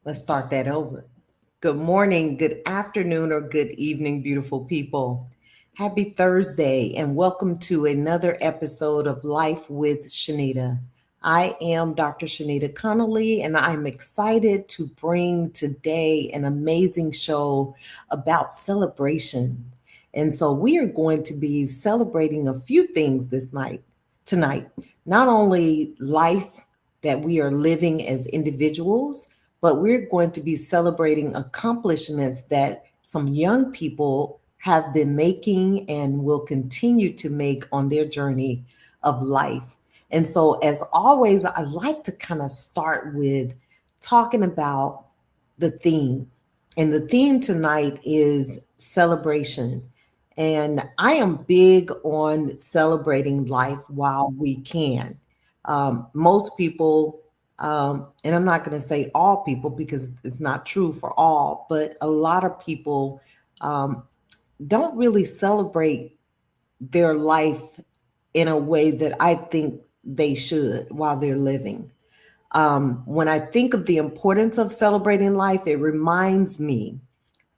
Let's start that over. Good morning, good afternoon, or good evening, beautiful people. Happy Thursday, and welcome to another episode of Life with Shenita. I am Dr. Shenita Connolly, and I'm excited to bring today an amazing show about celebration. And so we are going to be celebrating a few things tonight. Not only life that we are living as individuals, but we're going to be celebrating accomplishments that some young people have been making and will continue to make on their journey of life. And so, as always, I like to kind of start with talking about the theme. And the theme tonight is celebration. And I am big on celebrating life while we can. Most people, and I'm not going to say all people because it's not true for all, but a lot of people don't really celebrate their life in a way that I think they should while they're living. When I think of the importance of celebrating life, it reminds me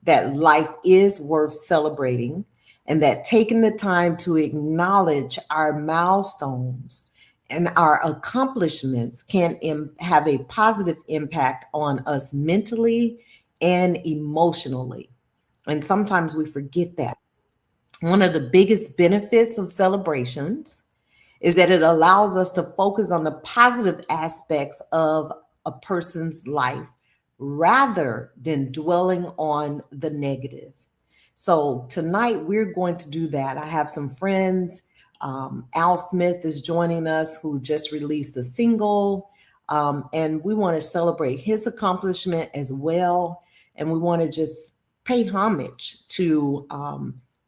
that life is worth celebrating and that taking the time to acknowledge our milestones and our accomplishments can have a positive impact on us mentally and emotionally. And sometimes we forget that. One of the biggest benefits of celebrations is that it allows us to focus on the positive aspects of a person's life rather than dwelling on the negative. So tonight we're going to do that. I have some friends. Al Smith is joining us, who just released a single. And we want to celebrate his accomplishment as well. And we want to just pay homage to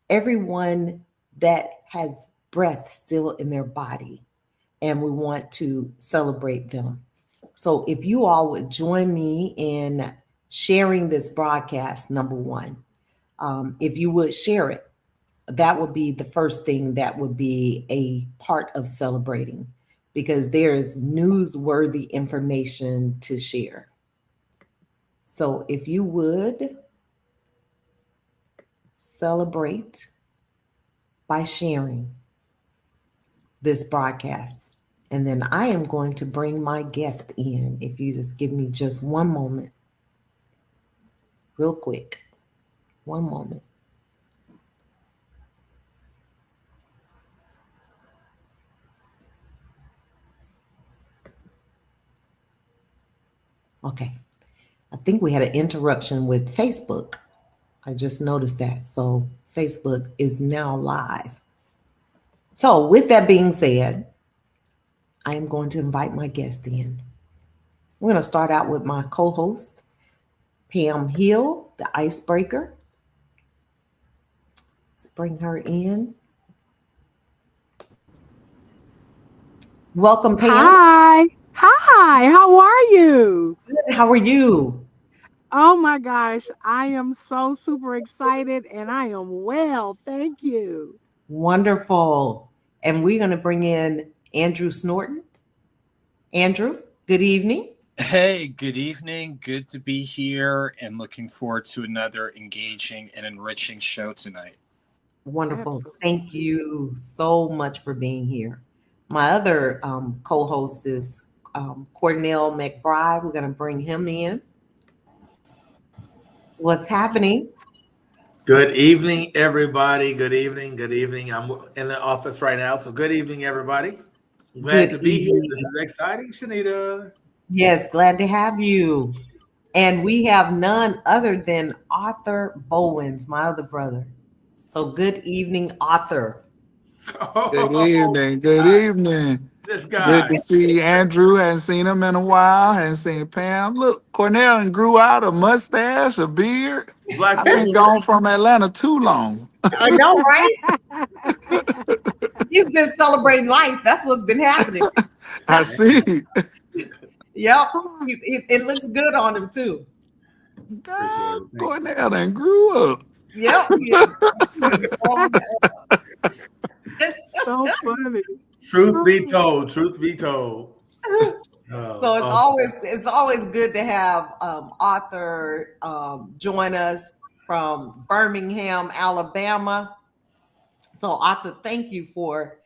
everyone that has breath still in their body. And we want to celebrate them. So if you all would join me in sharing this broadcast, number one, if you would share it, that would be the first thing that would be a part of celebrating because there is newsworthy information to share. So if you would celebrate by sharing this broadcast. And then I am going to bring my guest in. If you just give me just one moment, real quick, one moment. Okay. I think we had an interruption with Facebook. I just noticed that. So Facebook is now live. So with that being said, I am going to invite my guest in. We're going to start out with my co-host, Pam Hill, the icebreaker. Let's bring her in. Welcome, Pam. Hi. Hi. How are you? Good. How are you? Oh my gosh. I am so super excited and I am well. Thank you. Wonderful. And we're going to bring in Andrew Snorton. Andrew, good evening. Hey, good evening. Good to be here and looking forward to another engaging and enriching show tonight. Wonderful. Thank Absolutely. you so much for being here. My other co-host is Cornell McBride. We're going to bring him in. What's happening? Good evening, everybody. Good evening. Good evening. I'm in the office right now, so good evening, everybody. Glad Good to be here. evening. This is exciting, Shenita. Yes, glad to have you. And we have none other than Arthur Bowens, my other brother. So good evening, Arthur. Good Oh, evening. Good God, evening. this Good guy. to see Andrew. Hadn't seen him in a while. Hadn't seen Pam. Look, Cornell and grew out a mustache, a beard. Black I've been people. gone from Atlanta too long. I know, right? He's been celebrating life. That's what's been happening. I Man, see. Yep. It looks good on him, too. appreciate God, it. Thank you. Cornell and grew up. Yep. He is on up. So funny. Truth be told, truth be told. So Awesome. it's always good to have Arthur join us from Birmingham, Alabama. So Arthur, thank you for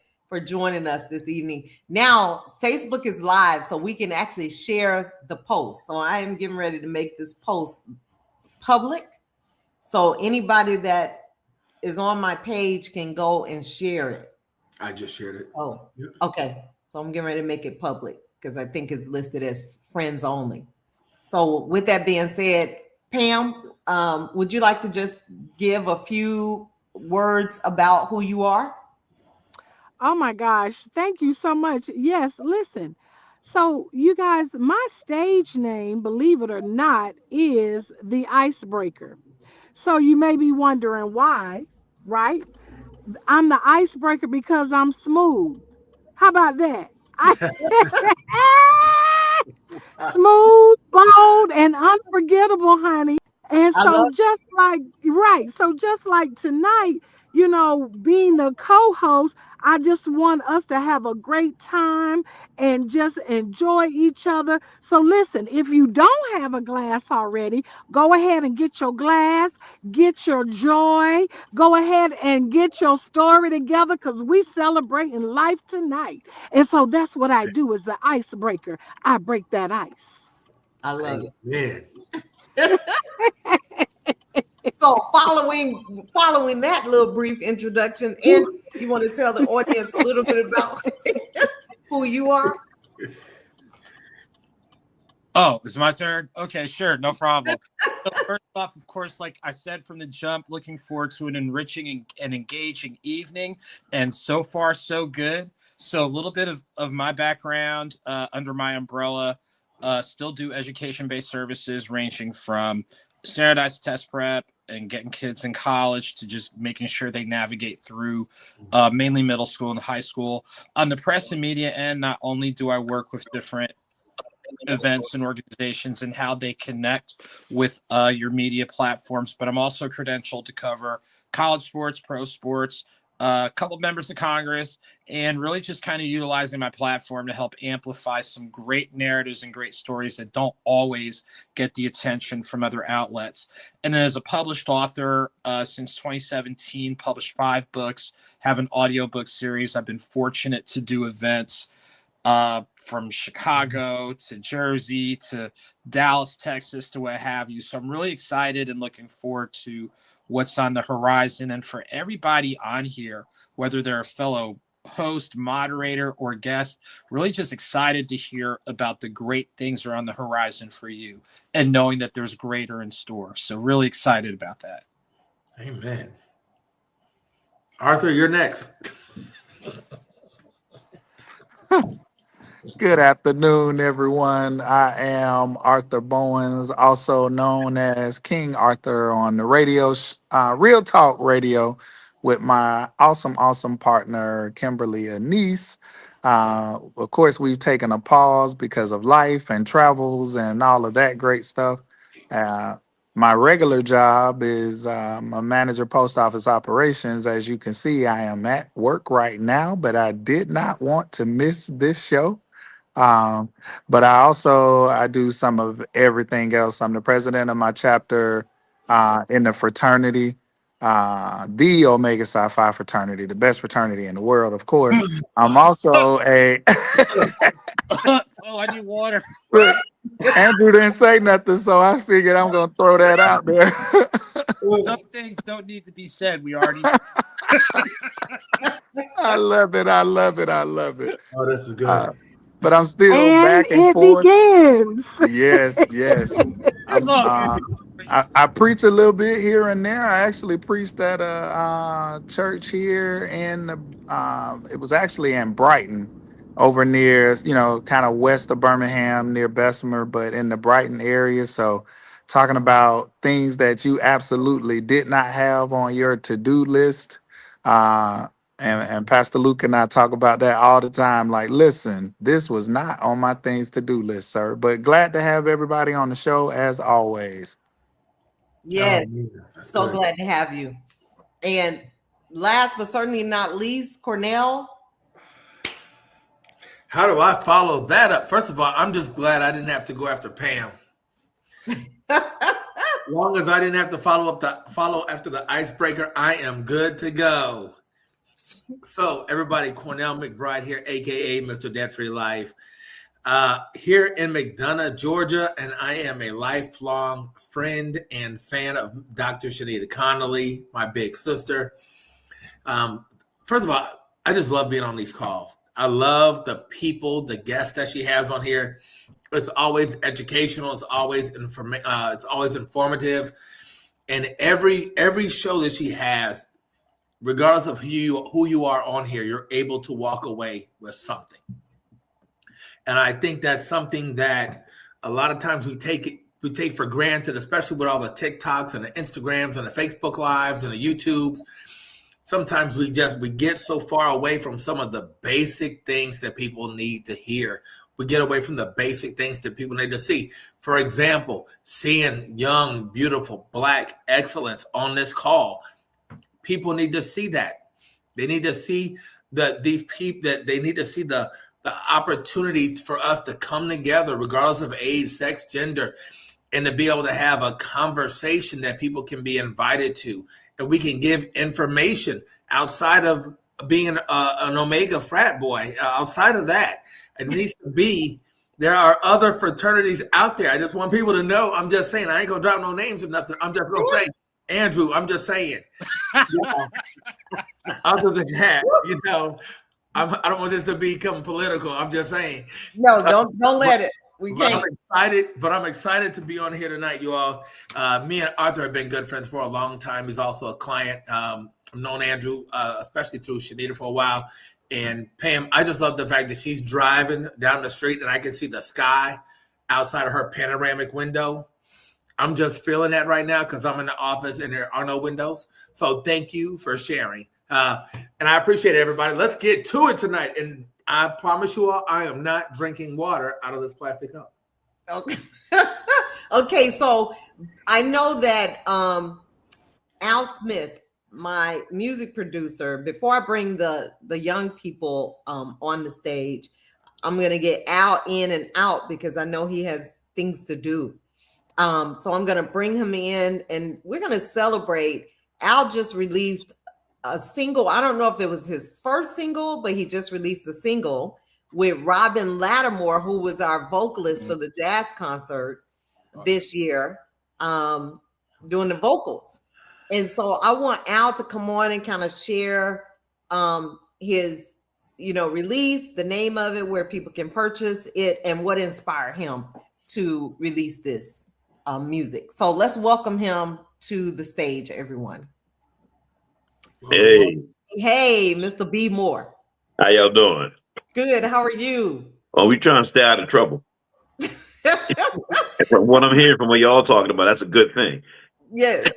joining us this evening. Now Facebook is live, so we can actually share the post. So I am getting ready to make this post public, so anybody that is on my page can go and share it. I just shared it. Oh, Yep. okay. So I'm getting ready to make it public because I think it's listed as friends only. So with that being said, Pam, would you like to just give a few words about who you are? Oh my gosh, thank you so much. Yes, listen. So, you guys, my stage name, believe it or not, is the Icebreaker. So, you may be wondering why, right? I'm the icebreaker because I'm smooth. How about that? I smooth, bold, and unforgettable, honey. And I love. so just like right, so just like tonight, being the co-host, I just want us to have a great time and just enjoy each other. So listen, if you don't have a glass already, go ahead and get your glass, get your joy, go ahead and get your story together because we celebrating life tonight. And so that's what I do as the icebreaker. I break that ice. I love it. Man. So following that little brief introduction, and you want to tell the audience a little bit about who you are? Oh, it's my turn? Okay, sure, no problem. So first off, of course, like I said from the jump, looking forward to an enriching and engaging evening. And so far, so good. So a little bit of my background under my umbrella. Still do education-based services ranging from standardized test prep and getting kids in college to just making sure they navigate through mainly middle school and high school. On the press and media end, not only do I work with different events and organizations and how they connect with your media platforms, but I'm also credentialed to cover college sports, pro sports, a couple members of Congress, and really just kind of utilizing my platform to help amplify some great narratives and great stories that don't always get the attention from other outlets. And then as a published author, since 2017, published 5 books, have an audiobook series. I've been fortunate to do events from Chicago to Jersey to Dallas, Texas to what have you. So I'm really excited and looking forward to what's on the horizon. And for everybody on here, whether they're a fellow host, moderator, or guest, really just excited to hear about the great things that are on the horizon for you and knowing that there's greater in store. So really excited about that. Amen. Arthur, you're next. Good afternoon, everyone. I am Arthur Bowens, also known as King Arthur on the radio, Real Talk Radio, with my awesome partner, Kimberly Anise. Of course, we've taken a pause because of life and travels and all of that great stuff. Uh, my regular job is a manager post office operations. As you can see, I am at work right now, but I did not want to miss this show. Um, but I do some of everything else. I'm the president of my chapter in the fraternity, the Omega Psi Phi fraternity, the best fraternity in the world, of course. I'm also a Oh, I need water. look, Andrew didn't say nothing, so I figured I'm gonna throw that out there. Some things don't need to be said. We already I love it. I love it. I love it. Oh, this is good. But I'm still And back and it forth. begins. Yes. it's all good. I preach a little bit here and there. I actually preached at a church here it was actually in Brighton, over near, kind of west of Birmingham, near Bessemer, but in the Brighton area. So talking about things that you absolutely did not have on your to-do list. And Pastor Luke and I talk about that all the time. Like, listen, this was not on my things to do list, sir. But glad to have everybody on the show as always. Yes, Oh, that's so good. glad to have you. And last but certainly not least, Cornell. How do I follow that up? First of all, I'm just glad I didn't have to go after Pam. As long as I didn't have to follow after the icebreaker, I am good to go. So everybody, Cornell McBride here, aka Mr. Debt Free Life, here in McDonough, Georgia, and I am a lifelong friend and fan of Dr. Shenita Connolly, my big sister. First of all, I just love being on these calls. I love the people, the guests that she has on here. It's always educational. It's always informative, and every show that she has, regardless of who you are on here, you're able to walk away with something. And I think that's something that a lot of times we take for granted, especially with all the TikToks and the Instagrams and the Facebook Lives and the YouTubes. Sometimes we get so far away from some of the basic things that people need to hear. We get away from the basic things that people need to see. For example, seeing young, beautiful, Black excellence on this call. People need to see that. They need to see that they need to see the opportunity for us to come together, regardless of age, sex, gender, and to be able to have a conversation that people can be invited to. And we can give information outside of being an Omega frat boy. Outside of that, it needs to be, there are other fraternities out there. I just want people to know. I'm just saying, I ain't going to drop no names or nothing. I'm just going to say, Andrew, I'm just saying. Other than that, I don't want this to become political. I'm just saying. No, don't let it. We can't. I'm excited to be on here tonight, you all. Me and Arthur have been good friends for a long time. He's also a client. I've known Andrew, especially through Shenita for a while. And Pam, I just love the fact that she's driving down the street and I can see the sky outside of her panoramic window. I'm just feeling that right now because I'm in the office and there are no windows. So thank you for sharing. And I appreciate it, everybody. Let's get to it tonight. And I promise you all, I am not drinking water out of this plastic cup. Okay. Okay, so I know that Al Smith, my music producer, before I bring the young people on the stage, I'm going to get Al in and out because I know he has things to do. So I'm going to bring him in and we're going to celebrate. Al just released a single. I don't know if it was his first single, but he just released a single with Robin Lattimore, who was our vocalist for the jazz concert this year, doing the vocals. And so I want Al to come on and kind of share his, release, the name of it, where people can purchase it, and what inspired him to release this music. So let's welcome him to the stage, everyone. Hey, Mr. B. Moore. How y'all doing? Good. How are you? Oh, we trying to stay out of trouble. From what I'm hearing from what y'all talking about, that's a good thing. Yes.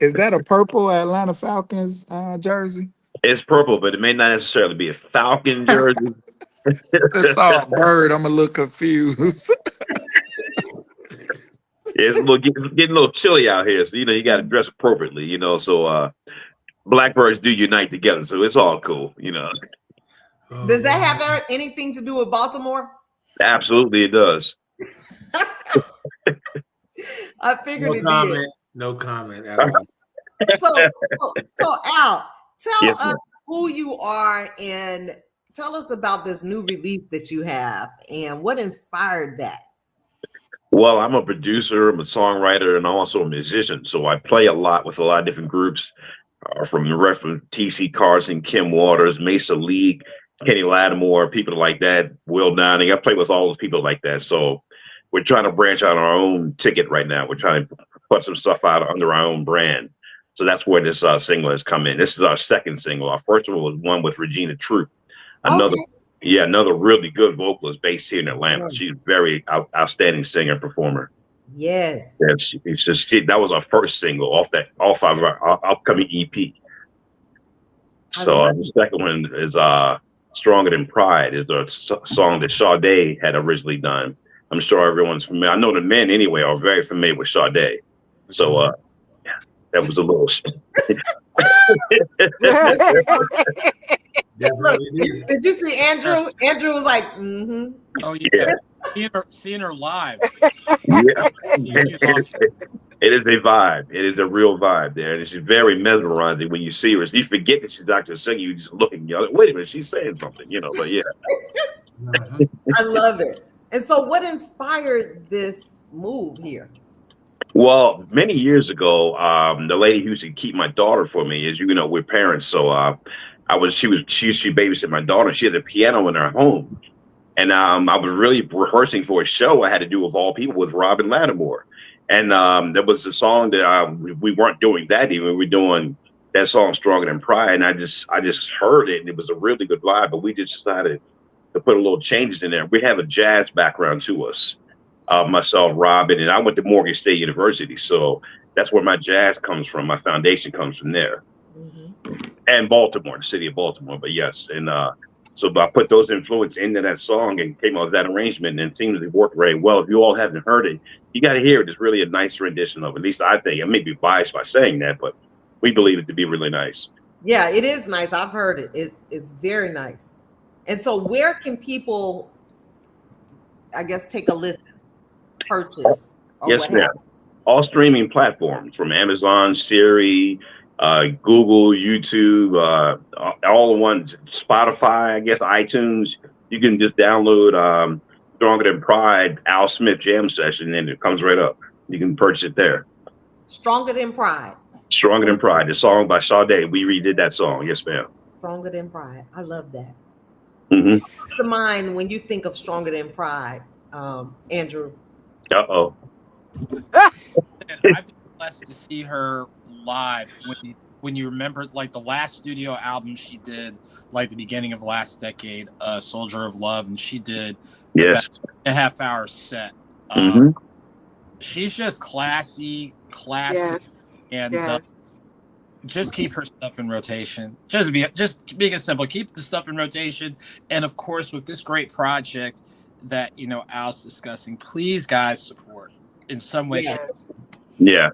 Is that a purple Atlanta Falcons jersey? It's purple, but it may not necessarily be a Falcon jersey. Just saw a bird. I'm a little confused. It's getting a little chilly out here, so you got to dress appropriately. So blackbirds do unite together, so it's all cool. Does that have anything to do with Baltimore? Absolutely, it does. I figured it did. No comment at all. So Al, tell us ma'am. who you are and tell us about this new release that you have and what inspired that. Well, I'm a producer, I'm a songwriter, and I'm also a musician. So I play a lot with a lot of different groups, from TC Carson, Kim Waters, Mesa League, Kenny Lattimore, people like that, Will Downing. I play with all those people like that. So we're trying to branch out on our own ticket right now. We're trying to put some stuff out under our own brand. So that's where this single has come in. This is our second single. Our first one was one with Regina Troop. Another really good vocalist based here in Atlanta. Okay. She's a very outstanding singer and performer. Yes. That was our first single off of our upcoming EP. So the second one is Stronger Than Pride, is a song that Sade had originally done. I'm sure everyone's familiar. I know the men anyway are very familiar with Sade. So that was a little Look, Definitely needed. did you see Andrew? Andrew was like, mm-hmm. Oh yeah, Yeah, seeing her live. yeah. She's awesome. It is a vibe. It is a real vibe there, and she's very mesmerizing when you see her. You forget that she's actually singing. You just looking, you're like, wait a minute, she's saying something, But yeah, Mhm. I love it. And so, what inspired this move here? well, many years ago, the lady who used to keep my daughter for me, as you know, we're parents, so she used to babysit my daughter. She had a piano in her home, and I was really rehearsing for a show I had to do of all people with Robin Lattimore, and there was a song that we weren't doing that even. We were doing that song "Stronger Than Pride," and I just heard it, and it was a really good vibe. But we just decided to put a little changes in there. We have a jazz background to us, myself, Robin, and I went to Morgan State University, so that's where my jazz comes from. My foundation comes from there, and Baltimore, the city of Baltimore. But yes, and so I put those influence into that song and came out with that arrangement, and it seems to work very well. If you all haven't heard it, you got to hear it. It's really a nice rendition of it. At least I think. I may be biased by saying that, but we believe it to be really nice. Yeah, it is nice. I've heard it. It's very nice. And so, where can people, I guess, take a listen, purchase, or Yes, what ma'am. have you? All streaming platforms from Amazon, Siri, Google, YouTube, all the ones, Spotify, I guess, iTunes. You can just download Stronger Than Pride, Al Smith Jam Session, and it comes right up. You can purchase it there. Stronger Than Pride. Stronger Than Pride, the song by Sade. We redid that song. Yes, ma'am. Stronger Than Pride. I love that. Mm-hmm. What's the mind when you think of Stronger Than Pride, Andrew? Uh-oh. And I've been blessed to see her live. When you remember, like the last studio album she did, like the beginning of last decade, "Soldier of Love," and she did Yes. a half-hour set. Mm-hmm. She's just classy, Yes. and Yes. just keep her stuff in rotation. Just being it simple, keep the stuff in rotation, and of course, with this great project that Al's discussing, please, guys, support in some way. Yes. Yeah.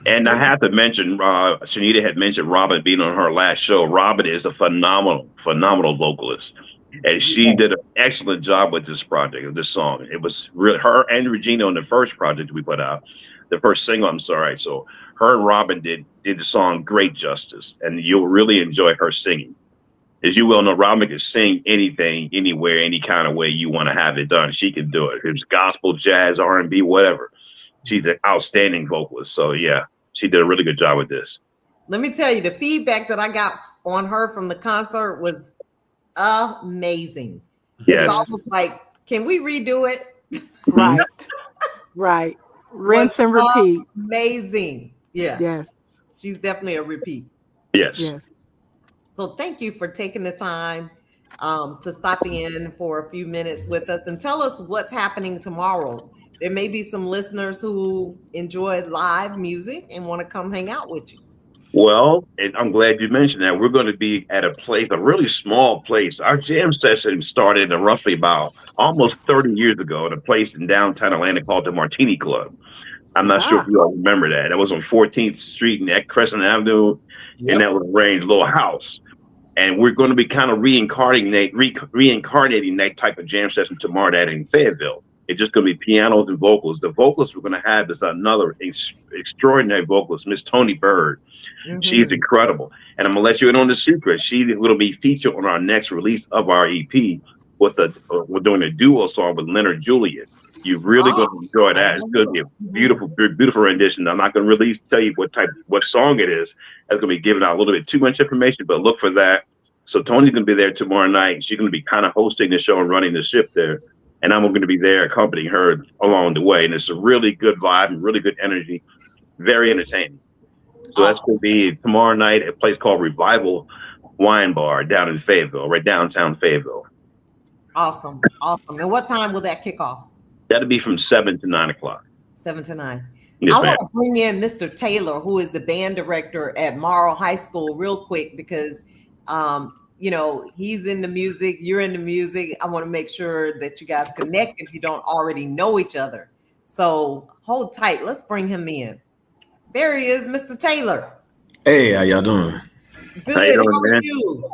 And I have to mention, Shenita had mentioned Robin being on her last show. Robin is a phenomenal vocalist. And she did an excellent job with this project, of this song. It was really her and Regina on the first project we put out, the first single, I'm sorry. So her and Robin did the song great justice. And you'll really enjoy her singing. As you well know, Robin can sing anything, anywhere, any kind of way you want to have it done. She can do it. If it's gospel, jazz, R&B, whatever. She's an outstanding vocalist. So yeah, she did a really good job with this. Let me tell you, the feedback that I got on her from the concert was amazing. Yes. It's almost like, can we redo it? Right. Right. Rinse and repeat. Amazing. Yeah. Yes. She's definitely a repeat. Yes. Yes. So thank you for taking the time to stopping in for a few minutes with us and tell us what's happening tomorrow. There may be some listeners who enjoy live music and want to come hang out with you. Well, and I'm glad you mentioned that. We're going to be at a place, a really small place. Our jam session started roughly about almost 30 years ago at a place in downtown Atlanta called the Martini Club. I'm not sure if you all remember that. That was on 14th Street and at Crescent Avenue, and that was Range Little House. And we're going to be kind of reincarnating that type of jam session tomorrow night in Fayetteville. It's just going to be pianos and vocals. The vocalist we're going to have is another extraordinary vocalist, Miss Tony Bird. Mm-hmm. She's incredible. And I'm going to let you in on the secret. She will be featured on our next release of our EP. We're doing a duo song with Leonard Juliet. You're really going to enjoy that. It's going to be a beautiful rendition. I'm not going to tell you what song it is. That's going to be giving out a little bit too much information, but look for that. So Tony's going to be there tomorrow night. She's going to be kind of hosting the show and running the ship there. And I'm going to be there accompanying her along the way. And it's a really good vibe and really good energy, very entertaining. So that's going to be tomorrow night at a place called Revival Wine Bar down in Fayetteville, right downtown Fayetteville. Awesome. And what time will that kick off? That'll be from 7 to 9 o'clock. 7 to 9. Yes, I want to bring in Mr. Taylor, who is the band director at Morrow High School, real quick, because he's in the music, you're in the music. I want to make sure that you guys connect if you don't already know each other. So hold tight. Let's bring him in. There he is, Mr. Taylor. Hey, how y'all doing? Good. How are you?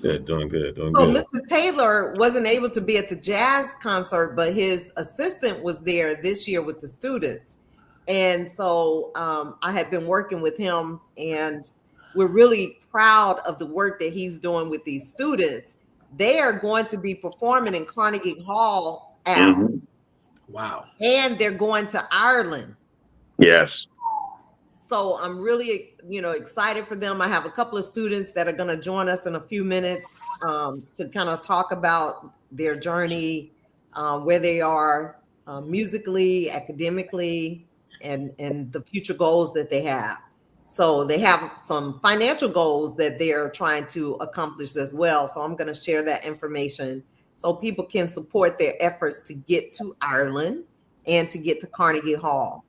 Good, doing good, doing So good. Mr. Taylor wasn't able to be at the jazz concert, but his assistant was there this year with the students. And so I had been working with him, and we're really proud of the work that he's doing with these students. They are going to be performing in Carnegie Hall, Al, Mhm. Wow. and they're going to Ireland. Yes. So I'm really, excited for them. I have a couple of students that are going to join us in a few minutes to kind of talk about their journey, where they are musically, academically, and the future goals that they have. So they have some financial goals that they are trying to accomplish as well. So I'm going to share that information so people can support their efforts to get to Ireland and to get to Carnegie Hall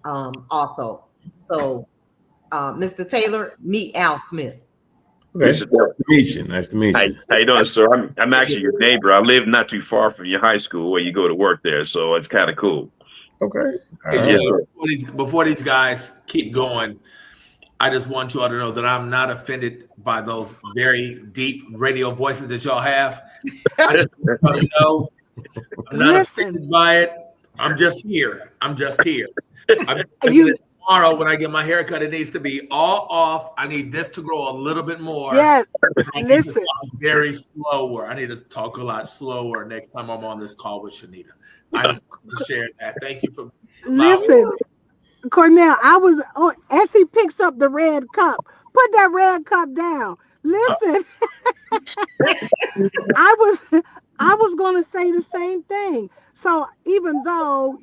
also. So, Mr. Taylor, meet Al Smith. Okay. Nice to meet you. Nice to meet you. How you doing, sir? I'm actually your neighbor. I live not too far from your high school where you go to work there, so it's kind of cool. Okay. Before these guys keep going, I just want you all to know that I'm not offended by those very deep radio voices that y'all have. I just want to know I'm not offended by it. I'm just here. Tomorrow when I get my haircut, it needs to be all off. I need this to grow a little bit more. Yes. Listen. Very slower. I need to talk a lot slower next time I'm on this call with Shenita. I just want to share that. Thank you for listen. Cornell, as he picks up the red cup, put that red cup down. Listen. I was going to say the same thing. So even though,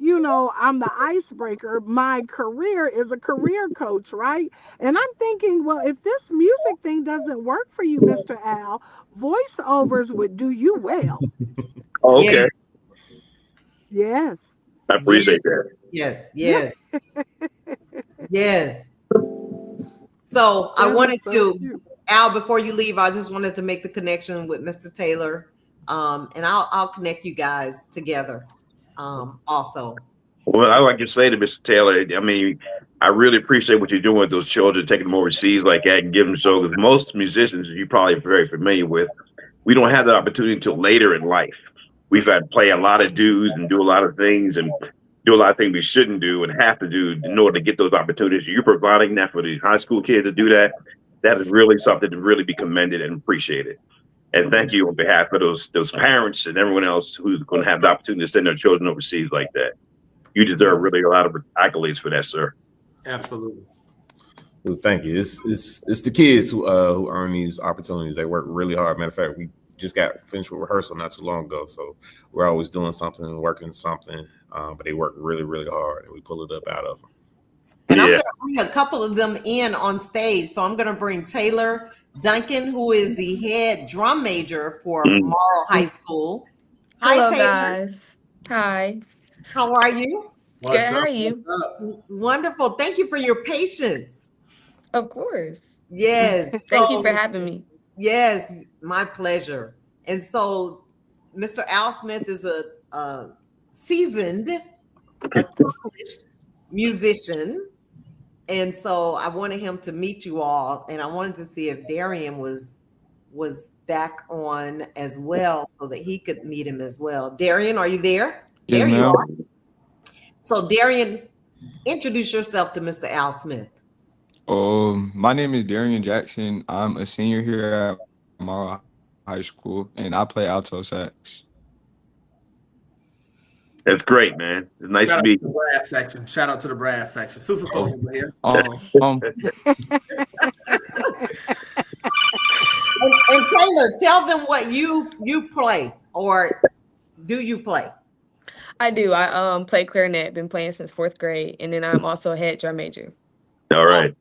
I'm the icebreaker, my career is a career coach, right? And I'm thinking, well, if this music thing doesn't work for you, Mr. Al, voiceovers would do you well. Oh, okay. Yes. I appreciate that. Yes. Yes. So I wanted to, Al, before you leave, I just wanted to make the connection with Mr. Taylor. And I'll connect you guys together also. Well, I like to say to Mr. Taylor, I mean, I really appreciate what you're doing with those children, taking them overseas like that and giving them so, because most musicians, you're probably very familiar with, we don't have that opportunity until later in life. We've had to play a lot of dues and do a lot of things and do a lot of things we shouldn't do and have to do in order to get those opportunities. You're providing that for the high school kids to do that. That is really something to really be commended and appreciated. And thank you on behalf of those parents and everyone else who's going to have the opportunity to send their children overseas like that. You deserve really a lot of accolades for that, sir. Absolutely. Well, thank you. It's the kids who earn these opportunities. They work really hard. Matter of fact, we just got finished with rehearsal not too long ago, so we're always doing something and working something. But they work really, really hard, and we pull it up out of them. And I'm going to bring a couple of them in on stage. So I'm going to bring Taylor Duncan, who is the head drum major for Morrow High School. Hello, Hi, Taylor. guys. Hi. How are you? Good. How are you? Wonderful. Thank you for your patience. Of course. Yes. Thank you for having me. Yes, my pleasure. And so Mr. Al Smith is a seasoned, accomplished musician. And so I wanted him to meet you all, and I wanted to see if Darian was back on as well so that he could meet him as well. Darian, are you there? Yes, there you ma'am. are. So Darian, introduce yourself to Mr. Al Smith. My name is Darian Jackson. I'm a senior here at Morrow High School, and I play alto sax. That's great, man. It's nice to be. Shout out to the brass section. Sousaphone over here. And Taylor, tell them what you play, or do you play? I do. I play clarinet. Been playing since 4th grade, and then I'm also a head drum major. All right.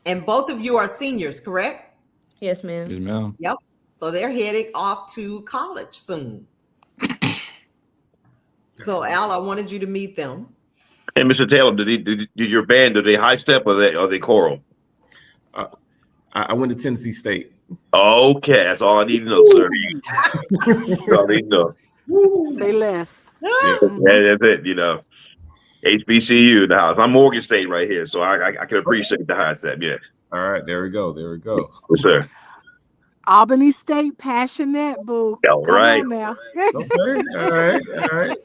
And both of you are seniors, correct? Yes, ma'am. Yes, ma'am. Yep. So they're heading off to college soon. So Al, I wanted you to meet them. Hey, Mr. Taylor, did your band, do they high step or they choral? I went to Tennessee State. Okay, that's all I need to know, sir. That's all I need to know. Say less. Yeah, that's it, HBCU in the house. I'm Morgan State right here, so I can appreciate the high step. Yeah. All right, there we go. Yes, sir. Albany State Passionate, boo. All Come right. on now. Okay. All right. All right.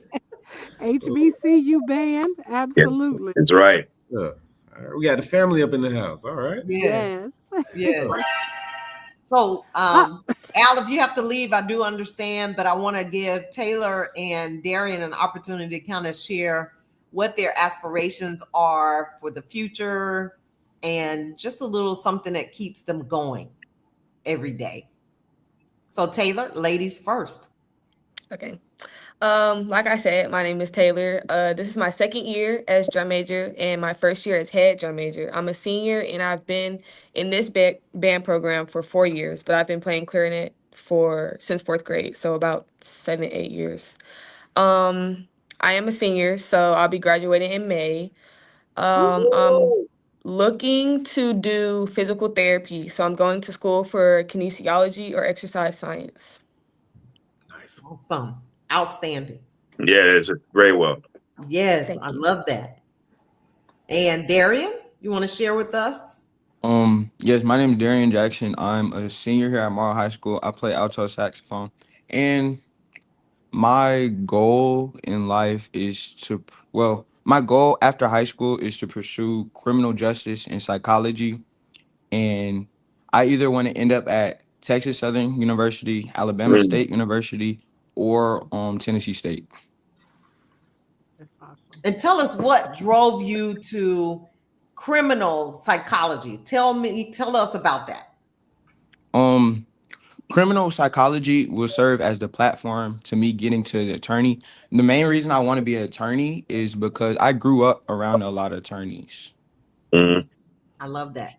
HBCU band. Yeah, Absolutely. that's right. Yeah. All right. We got the family up in the house. All right. Yes, Yes. yes. Yeah. So, Uh, Al, if you have to leave, I do understand, but I want to give Taylor and Darian an opportunity to kind of share what their aspirations are for the future and just a little something that keeps them going every day. So, Taylor, ladies first. Okay. Like I said, my name is Taylor. This is my second year as drum major and my first year as head drum major. I'm a senior and I've been in this band program for 4 years, but I've been playing clarinet since fourth grade, so about 7, 8 years. I am a senior, so I'll be graduating in May. I'm looking to do physical therapy, so I'm going to school for kinesiology or exercise science. Nice. Awesome. Outstanding. Yeah, it's very well. Yes, Thank I you. love that. And Darian, you want to share with us? Yes, my name is Darian Jackson. I'm a senior here at Morrow High School. I play alto saxophone. And my goal in life is my goal after high school is to pursue criminal justice and psychology. And I either want to end up at Texas Southern University, Alabama Mm. State University, or Tennessee State. That's awesome. And tell us what drove you to criminal psychology. Tell us about that. Criminal psychology will serve as the platform to me getting to the attorney. The main reason I want to be an attorney is because I grew up around a lot of attorneys. Mhm. I love that.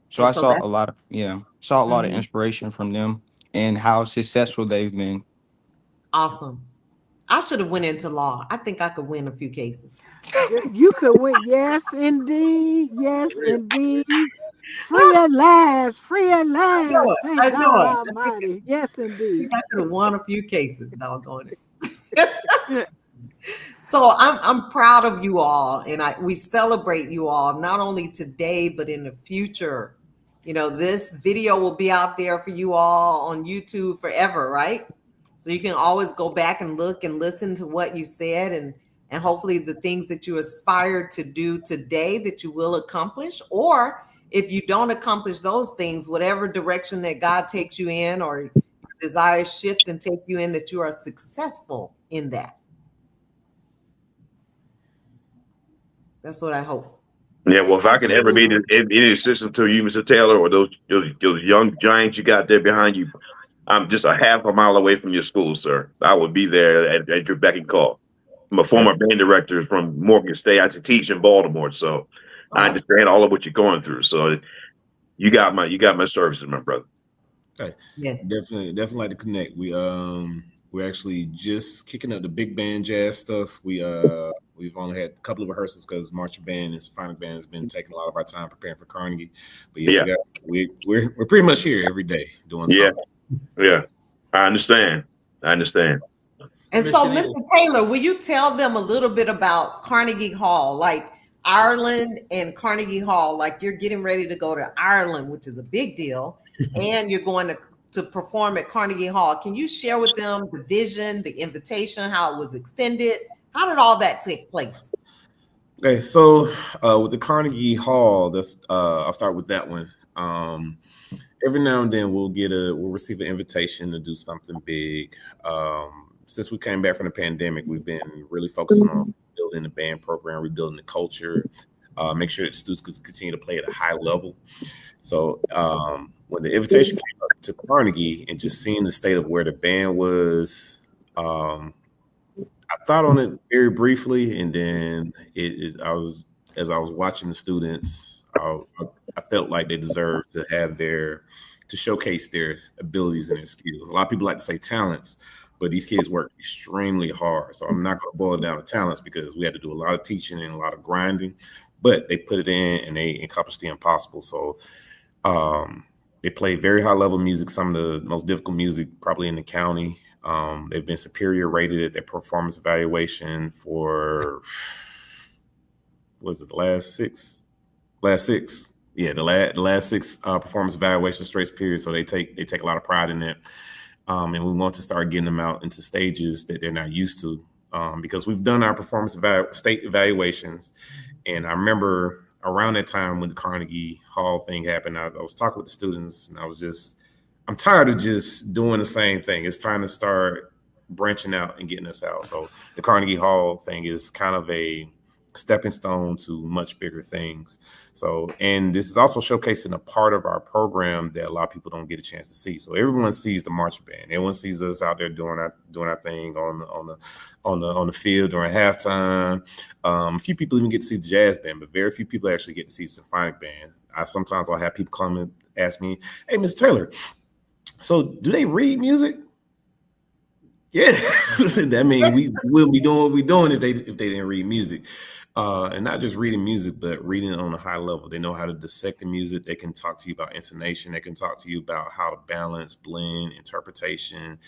So And I so saw that's a lot of inspiration from them and how successful they've been. awesome. I should have went into law. I think I could win a few cases. You could win. Yes, indeed. Yes, indeed. Free at last. Free at last. I Thank know God it. Almighty. Yes, I indeed. think I could have won a few cases. Doggone it. So I'm proud of you all, and we celebrate you all not only today but in the future. You know, this video will be out there for you all on YouTube forever, right? So you can always go back and look and listen to what you said, and hopefully the things that you aspire to do today that you will accomplish, or if you don't accomplish those things, whatever direction that God takes you in or your desires shift and take you in, that you are successful in that. That's what I hope. Yeah, well, if I can ever be Absolutely. any assistance to you, Mr. Taylor, or those young giants you got there behind you, I'm just a half a mile away from your school, sir. I will be there at your beck and call. I'm a former band director from Morgan State. I used to teach in Baltimore, so I understand all of what you're going through. So you got my services, my brother. Okay. Yes. Definitely like to connect. We're actually just kicking up the big band jazz stuff. We've only had a couple of rehearsals because marching band and symphonic band has been taking a lot of our time preparing for Carnegie. But yeah, we're pretty much here every day doing something. Yeah, I understand. And Miss so, Shenita. Mr. Taylor, will you tell them a little bit about Carnegie Hall, like Ireland and Carnegie Hall? Like you're getting ready to go to Ireland, which is a big deal, and you're going to perform at Carnegie Hall. Can you share with them the vision, the invitation, how it was extended? How did all that take place? Okay, so with the Carnegie Hall, I'll start with that one. Every now and then we'll receive an invitation to do something big. Since we came back from the pandemic, we've been really focusing on building the band program, rebuilding the culture, make sure that students could continue to play at a high level. So when the invitation came up to Carnegie and just seeing the state of where the band was, I thought on it very briefly, and then as I was watching the students, I felt like they deserved to showcase their abilities and their skills. A lot of people like to say talents, but these kids work extremely hard. So I'm not going to boil it down to talents because we had to do a lot of teaching and a lot of grinding, but they put it in and they accomplished the impossible. So they play very high level music, some of the most difficult music probably in the county. They've been superior rated at their performance evaluation for, was it the last six? Yeah, the last 6 performance evaluation straight period. So they take a lot of pride in that. And we want to start getting them out into stages that they're not used to, because we've done our performance state evaluations. And I remember around that time when the Carnegie Hall thing happened, I was talking with the students, and I'm tired of just doing the same thing. It's time to start branching out and getting us out. So the Carnegie Hall thing is kind of a stepping stone to much bigger things. So, and this is also showcasing a part of our program that a lot of people don't get a chance to see. So everyone sees the marching band. Everyone sees us out there doing our thing on the field during halftime. A few people even get to see the jazz band, but very few people actually get to see the symphonic band. I'll have people come and ask me, "Hey, Mr. Taylor, so do they read music?" Yes. That means we wouldn't be doing what we're doing if they didn't read music. And not just reading music, but reading it on a high level. They know how to dissect the music. They can talk to you about intonation. They can talk to you about how to balance, blend, interpretation,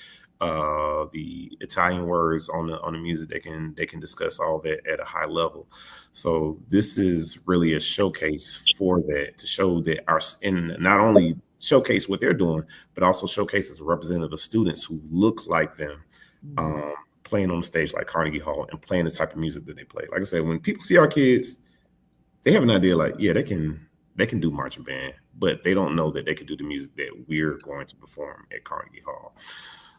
the Italian words on the music. They can discuss all that at a high level. So this is really a showcase for that, to show that and not only showcase what they're doing, but also showcase as a representative of students who look like them, playing on the stage like Carnegie Hall and playing the type of music that they play. Like I said, when people see our kids, they have an idea like, yeah, they can do marching band, but they don't know that they can do the music that we're going to perform at Carnegie Hall.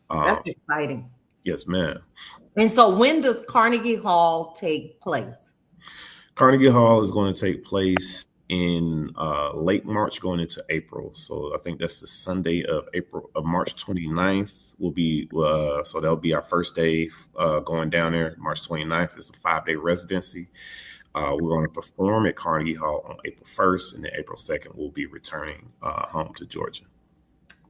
That's exciting. Yes, ma'am. And so when does Carnegie Hall take place? Carnegie Hall is going to take place in late March going into April. So I think that's the Sunday of March 29th will be, so that'll be our first day going down there. March 29th is a 5-day residency. We're going to perform at Carnegie Hall on April 1st, and then April 2nd, we'll be returning home to Georgia.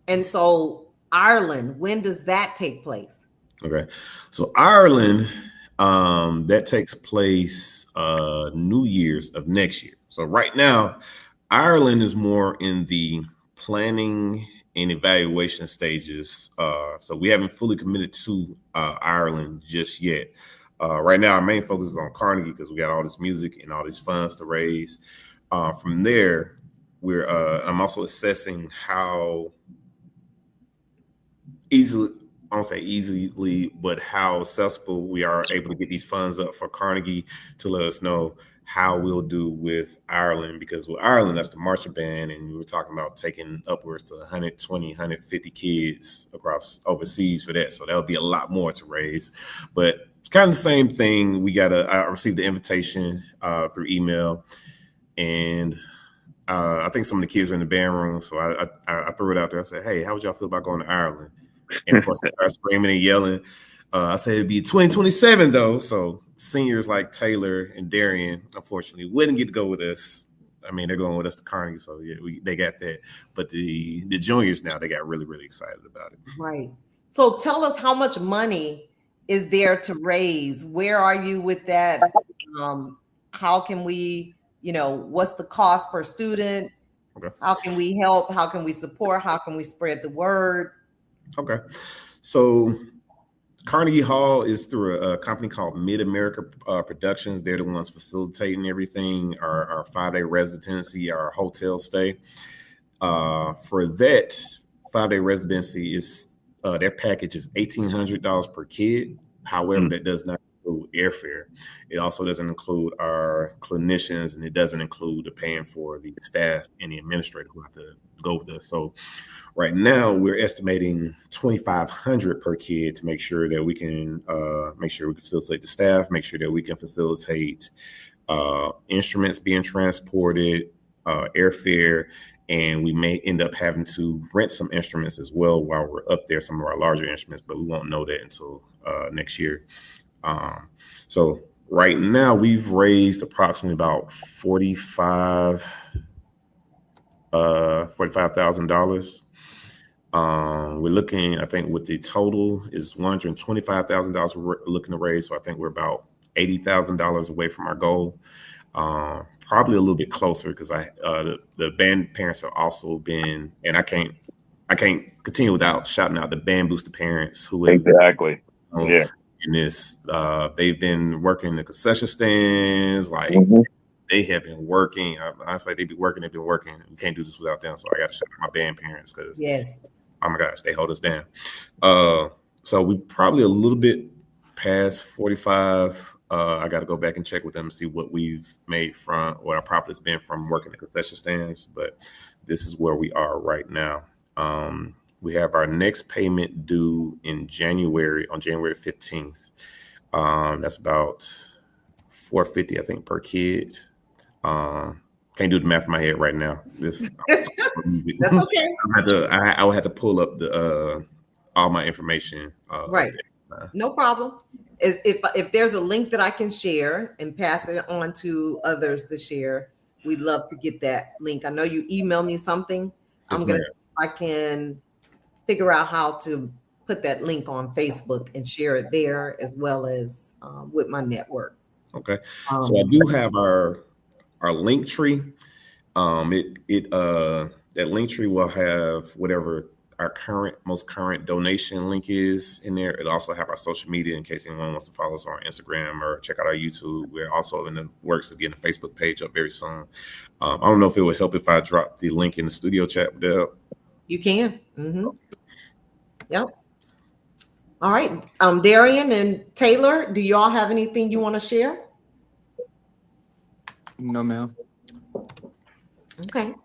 And so Ireland, when does that take place? Okay. So Ireland, that takes place New Year's of next year. So right now, Ireland is more in the planning and evaluation stages. So we haven't fully committed to Ireland just yet. Right now, our main focus is on Carnegie because we got all this music and all these funds to raise. From there, I'm also assessing how easily, I won't say easily, but how accessible we are able to get these funds up for Carnegie to let us know how we'll do with Ireland, because with Ireland, that's the marching band, and we were talking about taking upwards to 120, 150 kids across overseas for that. So that'll be a lot more to raise, but it's kind of the same thing. I received the invitation through email, and I think some of the kids were in the band room, so I threw it out there. I said, "Hey, how would y'all feel about going to Ireland?" And of course, they started screaming and yelling. I said it'd be 2027 though, so seniors like Taylor and Darian, unfortunately, wouldn't get to go with us. I mean, they're going with us to Carnegie, so yeah, they got that. But the juniors now, they got really, really excited about it. Right. So tell us, how much money is there to raise? Where are you with that? How can we, what's the cost per student? Okay. How can we help? How can we support? How can we spread the word? Okay. So Carnegie Hall is through a company called Mid-America Productions. They're the ones facilitating everything, our 5-day residency, our hotel stay. For that 5-day residency, is their package is $1,800 per kid. However, that does not include airfare. It also doesn't include our clinicians, and it doesn't include the paying for the staff and the administrator who have to go with us. So right now, we're estimating $2,500 per kid to make sure that we can facilitate the staff, make sure that we can facilitate instruments being transported, airfare, and we may end up having to rent some instruments as well while we're up there, some of our larger instruments, but we won't know that until next year. So right now, we've raised approximately about $45,000. We're looking, I think, with the total is $125,000 we're looking to raise. So I think we're about $80,000 away from our goal. Probably a little bit closer because the band parents have also been, and I can't continue without shouting out the band booster parents who have Exactly. Yeah. in this. They've been working the concession stands, like they have been working. Honestly, they've been working. We can't do this without them. So I got to shout out my band parents because, Yes. oh my gosh, they hold us down. So we probably a little bit past 45. I got to go back and check with them and see what we've made from what our profit has been from working the concession stands. But this is where we are right now. We have our next payment due in January, on January 15th. That's about $450, I think, per kid. Can't do the math in my head right now. That's okay. I would have to pull up the all my information. Right. No problem. If there's a link that I can share and pass it on to others to share, we'd love to get that link. I know you emailed me something. I can figure out how to put that link on Facebook and share it there as well as with my network. Okay. So I do have our link tree. That link tree will have whatever our most current donation link is in there. It'll also have our social media in case anyone wants to follow us on Instagram or check out our YouTube. We're also in the works of getting a Facebook page up very soon. I don't know if it would help if I drop the link in the studio chat. You can. Mm-hmm. Yep. All right. Darian and Taylor, do y'all have anything you want to share? No, ma'am. Okay.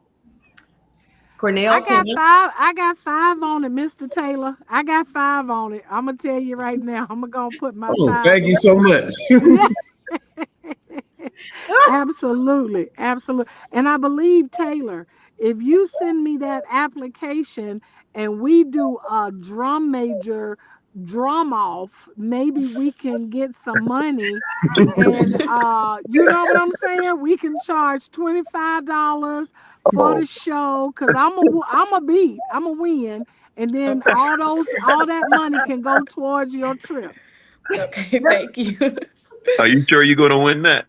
Cornell, I got 5 on it, Mr. Taylor. I got 5 on it. I'm gonna tell you right now. I'm gonna put my 5. Thank you so much. Absolutely. And I believe, Taylor, if you send me that application and we do a drum major drum off, maybe we can get some money. And you know what I'm saying? We can charge $25 for the show because I'm a win, and then all that money can go towards your trip. Okay, thank you. Are you sure you're going to win that?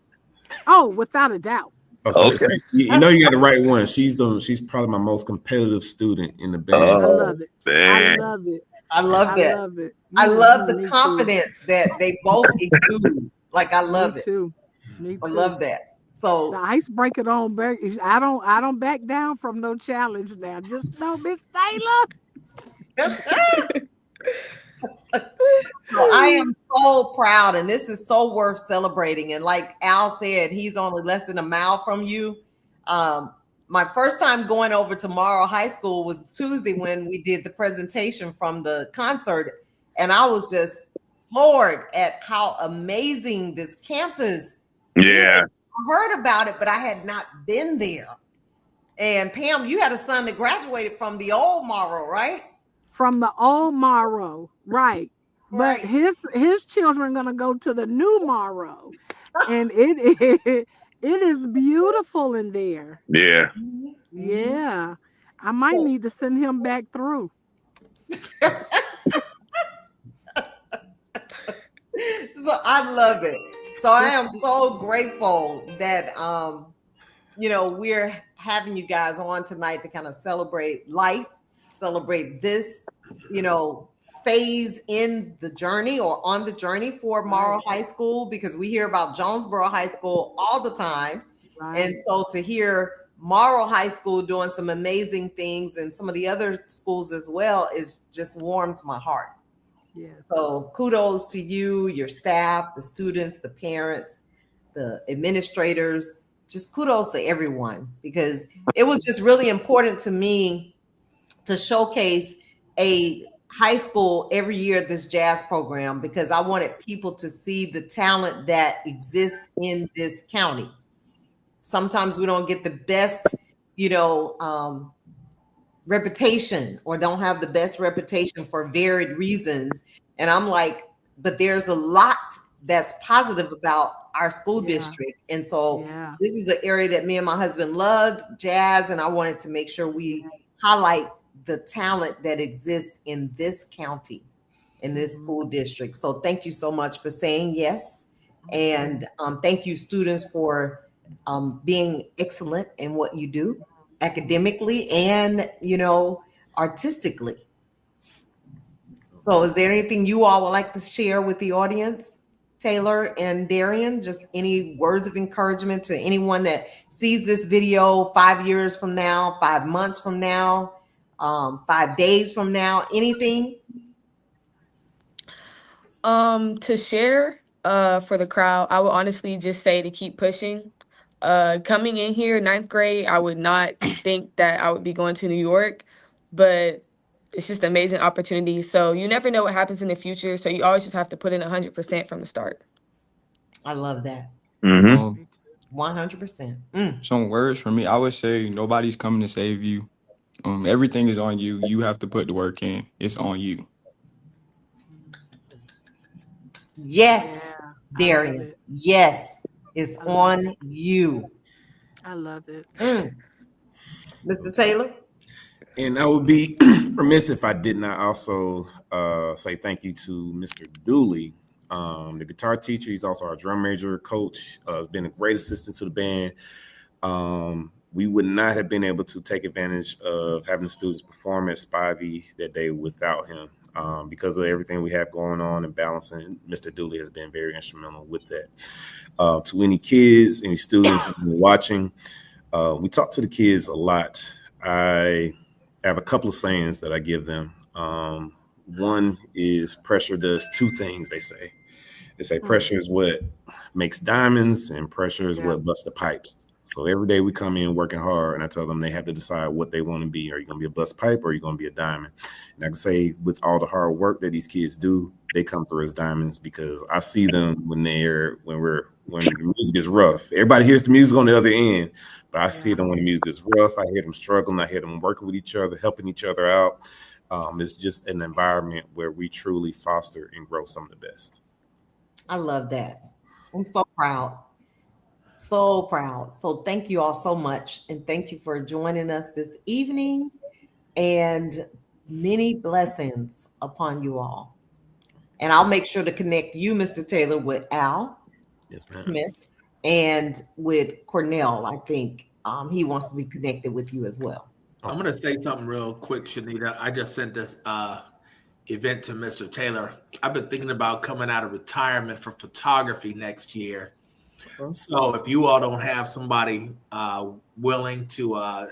Oh, without a doubt. Oh, so you know you got the right one. She's probably my most competitive student in the band. I love it. Man. I love it. I love that. I love it. I love the confidence that they both exude. Like I love it. Me too. I love that. So the icebreaker I don't back down from no challenge now. Just know, Miss Taylor. So I am so proud, and this is so worth celebrating. And like Al said, he's only less than a mile from you. My first time going over to Morrow High School was Tuesday when we did the presentation from the concert, and I was just floored at how amazing this campus Yeah. is. I heard about it, but I had not been there. And Pam, you had a son that graduated from the old Morrow, right? From the old Morrow, right. But his children are gonna go to the new Morrow, and it is beautiful in there. Yeah. Yeah, I might need to send him back through. So I love it. So I am so grateful that we're having you guys on tonight to kind of celebrate life, celebrate this, phase in the journey or on the journey for Morrow High School, because we hear about Jonesboro High School all the time. Right. And so to hear Morrow High School doing some amazing things and some of the other schools as well is just warms my heart. Yeah. So kudos to you, your staff, the students, the parents, the administrators, just kudos to everyone, because it was just really important to me to showcase a high school every year, this jazz program, because I wanted people to see the talent that exists in this county. Sometimes we don't get the best, reputation, or don't have the best reputation for varied reasons. And I'm like, but there's a lot that's positive about our school district. And so this is an area that me and my husband loved, jazz, and I wanted to make sure we highlight the talent that exists in this county, in this school district. So thank you so much for saying yes. And thank you, students, for being excellent in what you do academically and, artistically. So is there anything you all would like to share with the audience? Taylor and Darian, just any words of encouragement to anyone that sees this video 5 years from now, 5 months from now, 5 days from now, anything? To share for the crowd, I would honestly just say to keep pushing. Coming in here, 9th grade, I would not think that I would be going to New York, but it's just an amazing opportunity. So you never know what happens in the future. So you always just have to put in 100% from the start. I love that. 100%. Some words for me, I would say nobody's coming to save you. Everything is on you. You have to put the work in. It's on you. Yes, Yeah, I love Darian. it. Yes, it's I love on you. I love it. Mr. Taylor? And I would be remiss if I did not also say thank you to Mr. Dooley, the guitar teacher. He's also our drum major coach. Has been a great assistant to the band. We would not have been able to take advantage of having the students perform at Spivey that day without him. Because of everything we have going on and balancing, Mr. Dooley has been very instrumental with that. To any kids, any students watching, we talk to the kids a lot. I have a couple of sayings that I give them. One is pressure does two things, they say. They say pressure is what makes diamonds and pressure is what busts the pipes. So every day we come in working hard, and I tell them they have to decide what they want to be. Are you going to be a bust pipe or are you going to be a diamond? And I can say with all the hard work that these kids do, they come through as diamonds because I see them when the music is rough. Everybody hears the music on the other end, but I see them when the music is rough. I hear them struggling. I hear them working with each other, helping each other out. It's just an environment where we truly foster and grow some of the best. I love that. I'm so proud. So proud. So thank you all so much. And thank you for joining us this evening. And many blessings upon you all. And I'll make sure to connect you, Mr. Taylor, with Al Smith and with Cornell. I think he wants to be connected with you as well. I'm going to say something real quick, Shenita. I just sent this event to Mr. Taylor. I've been thinking about coming out of retirement for photography next year. So if you all don't have somebody willing to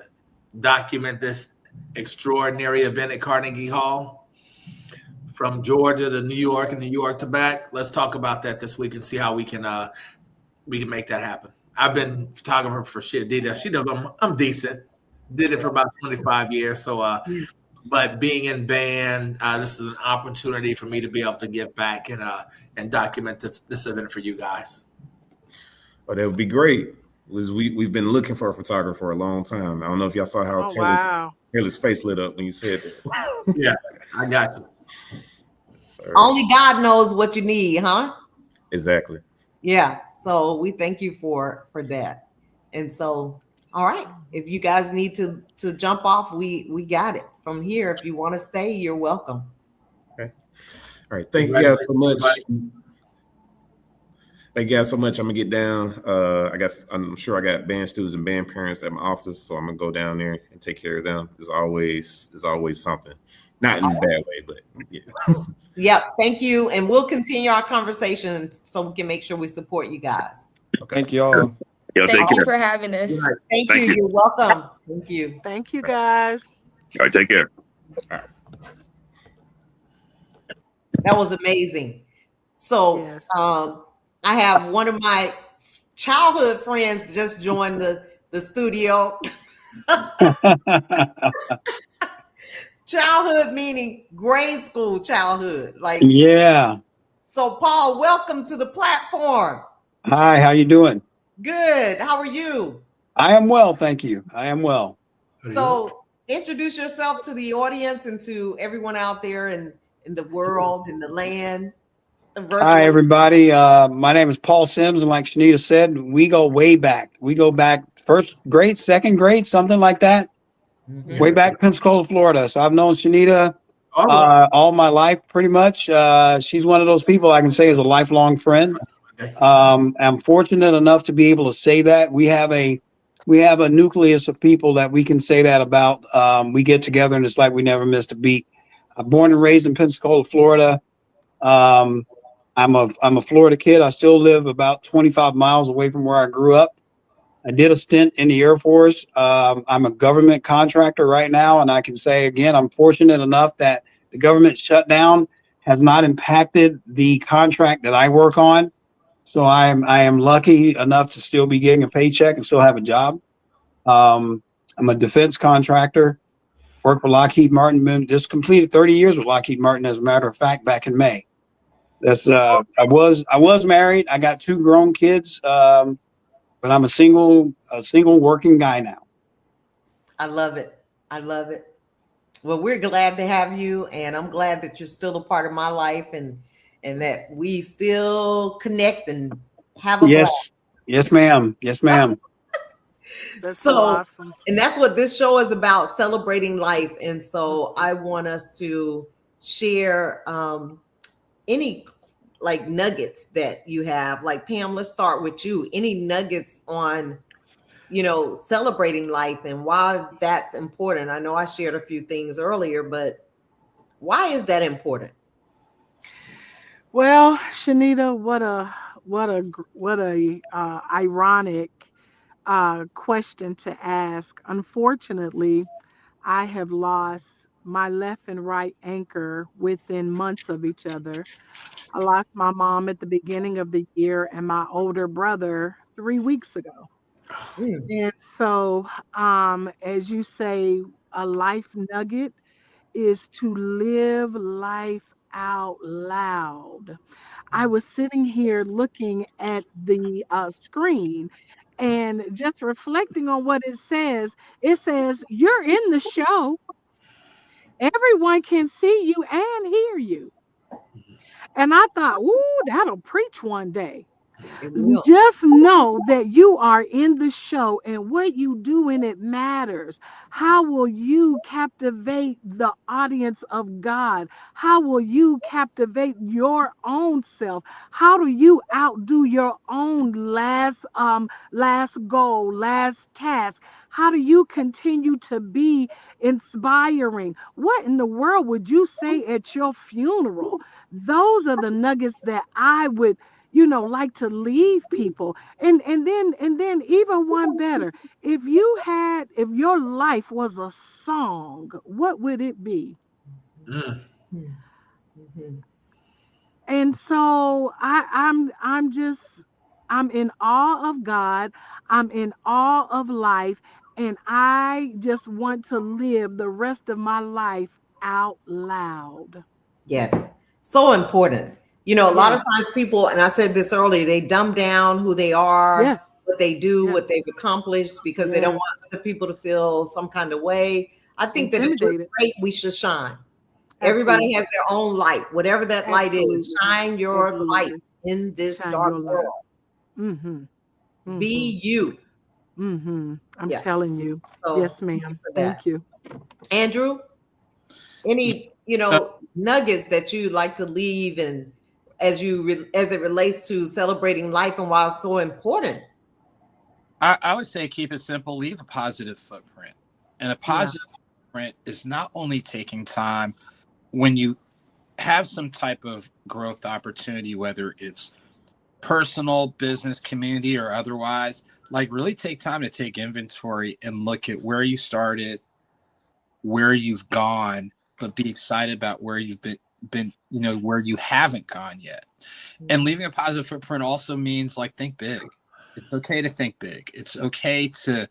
document this extraordinary event at Carnegie Hall, from Georgia to New York and New York to back, let's talk about that this week and see how we can make that happen. I've been photographer for Shenita. She knows I'm decent. Did it for about 25 years. So, but being in band, this is an opportunity for me to be able to give back and document this event for you guys. Oh, that would be great. We've been looking for a photographer for a long time. I don't know if y'all saw how Taylor's face lit up when you said that. Yeah, I got you. Sorry. Only God knows what you need, huh? Exactly. Yeah. So we thank you for that. And so, all right, if you guys need to jump off, we got it. From here, if you want to stay, you're welcome. Okay. All right. Thank you guys so much. Thank you guys so much. I'm gonna get down. I'm sure I got band students and band parents at my office, so I'm gonna go down there and take care of them. There's always something, not in a bad way, but yeah. Yep. Thank you, and we'll continue our conversation so we can make sure we support you guys. Okay. Thank you all. Thank you for having us. Thank you. You're welcome. Thank you. Thank you, guys. All right, take care. That was amazing. So, Yes. I have one of my childhood friends just joined the studio. Childhood meaning grade school childhood. Yeah. So Paul, welcome to the platform. Hi, how you doing? Good. How are you? I am well, thank you. I am well. So introduce yourself to the audience and to everyone out there in the world, in the land. Hi, everybody. My name is Paul Sims, and like Shenita said, we go way back. We go back first grade, second grade, something like that. Mm-hmm. Way back Pensacola, Florida. So I've known Shenita all my life, pretty much. She's one of those people I can say is a lifelong friend. I'm fortunate enough to be able to say that. We have a nucleus of people that we can say that about. We get together and it's like we never missed a beat. I'm born and raised in Pensacola, Florida. I'm a Florida kid. I still live about 25 miles away from where I grew up. I did a stint in the Air Force. I'm a government contractor right now, and I can say again, I'm fortunate enough that the government shutdown has not impacted the contract that I work on. So I am lucky enough to still be getting a paycheck and still have a job. I'm a defense contractor. Worked for Lockheed Martin. Just completed 30 years with Lockheed Martin, as a matter of fact, back in May. That's I was married. I got 2 grown kids, but I'm a single working guy now. I love it. I love it. Well, we're glad to have you, and I'm glad that you're still a part of my life, and that we still connect and have a blast. Yes, ma'am. Yes, ma'am. That's so awesome. And that's what this show is about, celebrating life. And so I want us to share any like nuggets that you have. Like, Pam, let's start with you. Any nuggets on, celebrating life and why that's important? I know I shared a few things earlier, but why is that important? Well, Shenita, what a ironic question to ask. Unfortunately, I have lost my left and right anchor within months of each other. I lost my mom at the beginning of the year and my older brother 3 weeks ago. And so, as you say, a life nugget is to live life out loud. I was sitting here looking at the screen and just reflecting on what it says. It says, "You're in the show. Everyone can see you and hear you." And I thought, "Ooh, that'll preach one day." It will. Just know that you are in the show and what you do in it matters. How will you captivate the audience of God? How will you captivate your own self? How do you outdo your own last goal, last task? How do you continue to be inspiring? What in the world would you say at your funeral? Those are the nuggets that I would like to leave people. And then even one better, if your life was a song, what would it be? Mhm. And so I'm in awe of God. I'm in awe of life, and I just want to live the rest of my life out loud. Yes. So important. A lot of Yes. times people, and I said this earlier, they dumb down who they are, Yes. what they do, what Yes. they've accomplished because they don't Yes. want other people to feel some kind of way. I think that if we're Intimidated. great, we should shine. Everybody Absolutely. has their own light, whatever that light is. Absolutely. Shine your light Absolutely. in this Shine dark your light. world. Mm-hmm. Mm-hmm. Be you. Mm-hmm. I'm Yeah. telling you. So Yes, thank you ma'am. for that. Thank you. Andrew, any nuggets that you like to leave, and as it relates to celebrating life and why it's so important? I would say keep it simple. Leave a positive footprint. And a positive footprint is not only taking time when you have some type of growth opportunity, whether it's personal, business, community, or otherwise, like really take time to take inventory and look at where you started, where you've gone, but be excited about where you've been, where you haven't gone yet. And leaving a positive footprint also means like think big. It's okay to think big. It's okay to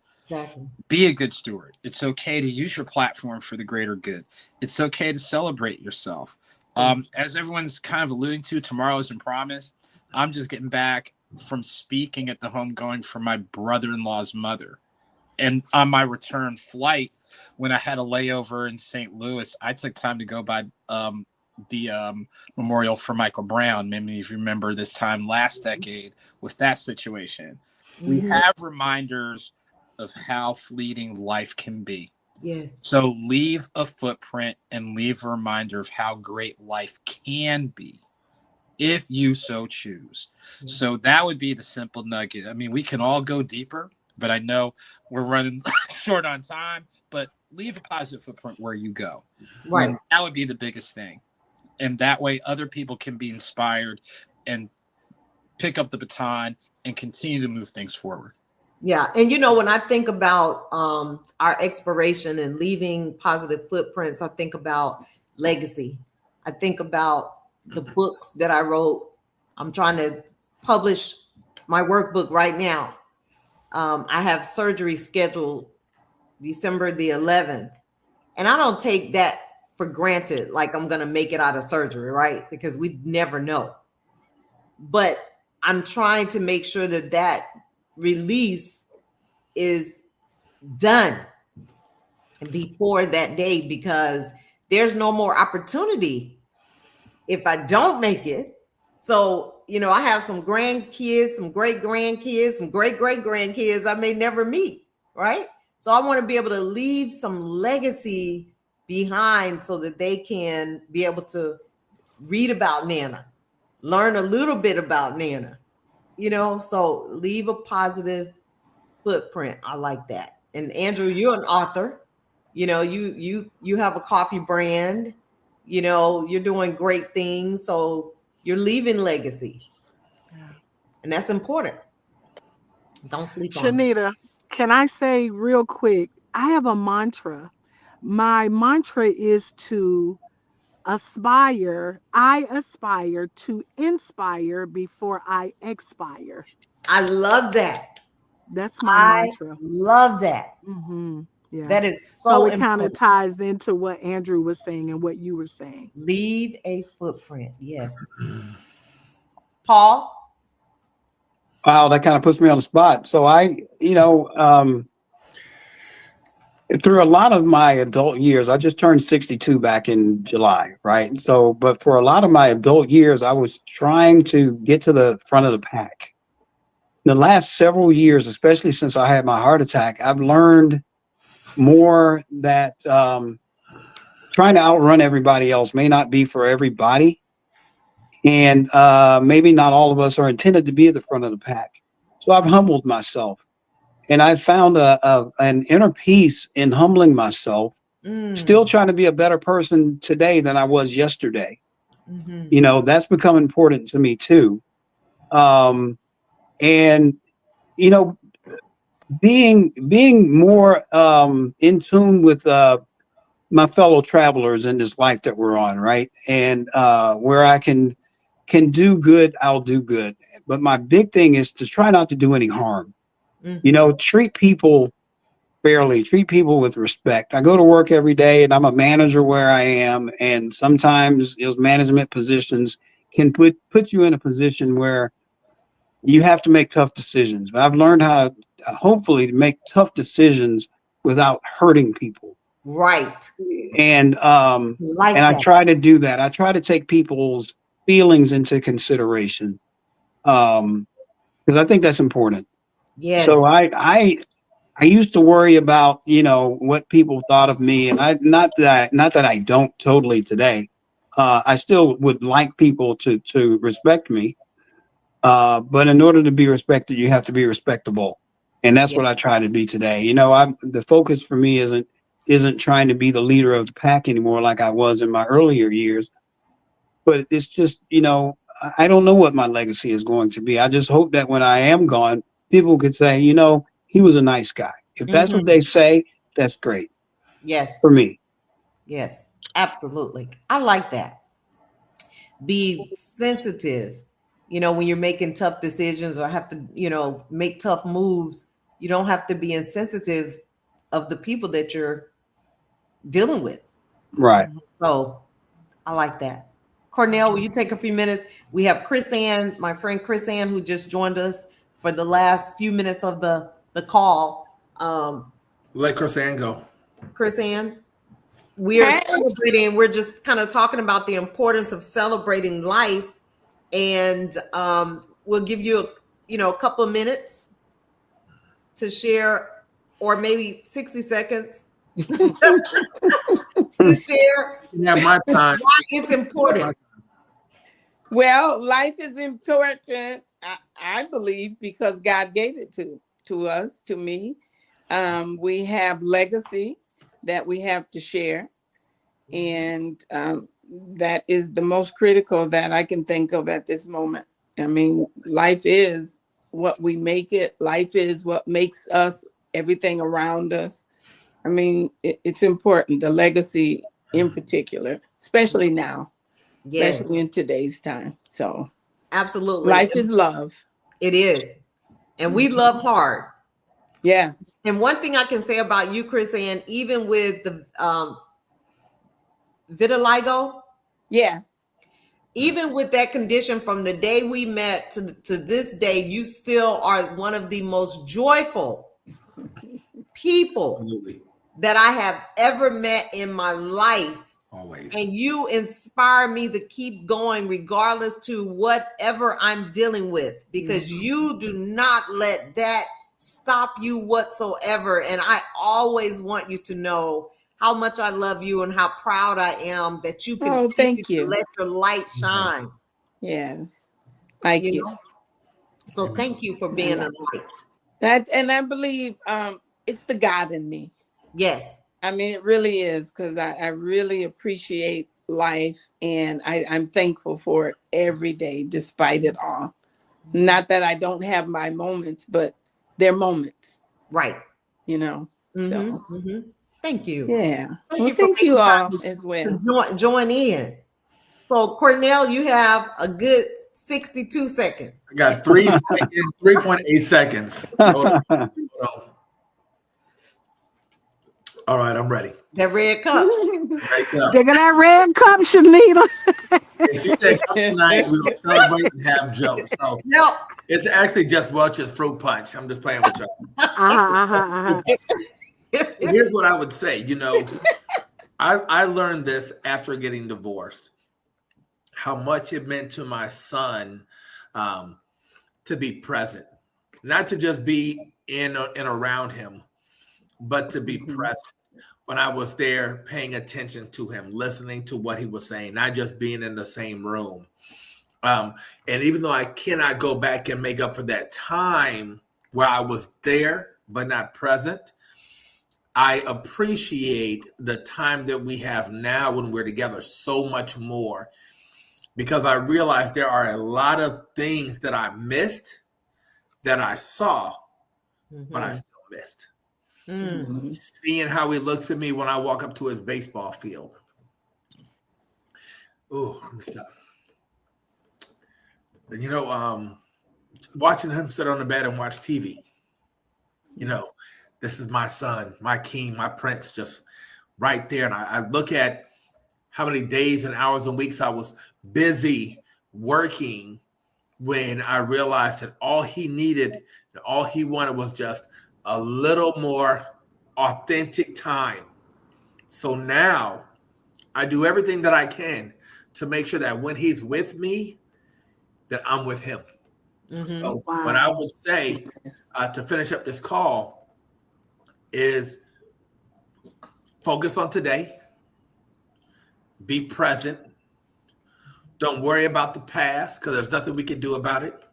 be a good steward. It's okay to use your platform for the greater good. It's okay to celebrate yourself. As everyone's kind of alluding to, tomorrow isn't promised. I'm just getting back from speaking at the homegoing for my brother-in-law's mother. And on my return flight, when I had a layover in St. Louis, I took time to go by the memorial for Michael Brown. Maybe if you remember this time last decade with that situation. We have reminders of how fleeting life can be. Yes. So leave a footprint and leave a reminder of how great life can be if you so choose. So that would be the simple nugget. I mean, we can all go deeper, but I know we're running short on time, but leave a positive footprint where you go. Right. And that would be the biggest thing. And that way other people can be inspired and pick up the baton and continue to move things forward. Yeah. And when I think about our expiration and leaving positive footprints, I think about legacy. I think about the books that I wrote. I'm trying to publish my workbook right now. I have surgery scheduled December the 11th. And I don't take that for granted, like I'm going to make it out of surgery, right? Because we never know. But I'm trying to make sure that release is done before that day, because there's no more opportunity if I don't make it. So, I have some grandkids, some great grandkids, some great great grandkids I may never meet, right? So I want to be able to leave some legacy behind so that they can be able to read about Nana, learn a little bit about Nana, so leave a positive footprint. I like that. And Andrew, you're an author. You have a coffee brand. You're doing great things. So you're leaving legacy. Yeah. And that's important. Don't sleep on it. Shenita, can I say real quick? I have a mantra. My mantra is to aspire. I aspire to inspire before I expire. I love that. That's my I mantra. love that. Yeah. That is So so it kind of important. ties into what Andrew was saying and what you were saying. Leave a footprint. Yes. Paul? Wow, that kind of puts me on the spot. So through a lot of my adult years, I just turned 62 back in July, right? So, but for a lot of my adult years, I was trying to get to the front of the pack. In the last several years, especially since I had my heart attack, I've learned more that trying to outrun everybody else may not be for everybody. And maybe not all of us are intended to be at the front of the pack. So I've humbled myself. And I found an inner peace in humbling myself, still trying to be a better person today than I was yesterday. That's become important to me too. And, being more in tune with my fellow travelers in this life that we're on, right? And where I can do good, I'll do good. But my big thing is to try not to do any harm. Treat people fairly, treat people with respect. I go to work every day and I'm a manager where I am. And sometimes those management positions can put you in a position where you have to make tough decisions. But I've learned how to hopefully to make tough decisions without hurting people. Right. And I try to do that. I try to take people's feelings into consideration. Because I think that's important. Yes. So I used to worry about, what people thought of me, and not that I don't totally today. I still would like people to respect me. But in order to be respected, you have to be respectable. And that's what I try to be today. The focus for me isn't trying to be the leader of the pack anymore like I was in my earlier years. But it's just, I don't know what my legacy is going to be. I just hope that when I am gone, people could say, he was a nice guy. If that's what they say, that's great. Yes. For me. Yes, absolutely. I like that. Be sensitive. When you're making tough decisions or have to, make tough moves, you don't have to be insensitive of the people that you're dealing with. Right. So I like that. Cornell, will you take a few minutes? We have Chris Ann, my friend Chris Ann, who just joined us for the last few minutes of the call. Let Chris Ann go. Chris Ann, we are celebrating. We're just kind of talking about the importance of celebrating life. And we'll give you, a couple of minutes to share, or maybe 60 seconds to share. Yeah, my time. Why it's important. Well, life is important, I believe, because God gave it to us, to me. We have legacy that we have to share. And that is the most critical that I can think of at this moment. I mean, life is what we make it. Life is what makes us, everything around us. I mean, it's important, the legacy in particular, especially now, Yes, especially in today's time. So absolutely. life is love. It is. And we love hard. Yes. And one thing I can say about you, Chris, and even with the vitiligo, Yes. even with that condition from the day we met to this day, you still are one of the most joyful people Absolutely. that I have ever met in my life. Always. And you inspire me to keep going regardless to whatever I'm dealing with, because you do not let that stop you whatsoever. And I always want you to know how much I love you and how proud I am that you continue thank to you. let your light shine. Yes. Thank you. know? So thank you for being a light. And I believe it's the God in me. Yes. I mean, it really is, because I really appreciate life, and I'm thankful for it every day, despite it all. Not that I don't have my moments, but they're moments. Right. You know. So Thank you. yeah. Thank You for all making time as well. to join in. So Cornell, you have a good 62 seconds. I got 3 seconds, 3.8 seconds. Hold on. Hold on. All right, I'm ready. That red cup. Dig that red cup, Shenita. If she said come tonight, we'll celebrate and have jokes. So No. it's actually just Welch's fruit punch. I'm just playing with y'all. Here's what I would say. You know, I learned this after getting divorced, how much it meant to my son to be present, not to just be in and around him, but to be present. When I was there, paying attention to him, listening to what he was saying, not just being in the same room. And even though I cannot go back and make up for that time where I was there but not present, I appreciate the time that we have now when we're together so much more, because I realized there are a lot of things that I missed that I saw, but I still missed. Seeing how he looks at me when I walk up to his baseball field. Ooh, let me stop. And you know, watching him sit on the bed and watch TV. You know, this is my son, my king, my prince, just right there. And I look at how many days and hours and weeks I was busy working when I realized that all he needed, all he wanted was just a little more authentic time. So now I do everything that I can to make sure that when he's with me, that I'm with him. So what I would say to finish up this call is focus on today, be present, don't worry about the past because there's nothing we can do about it,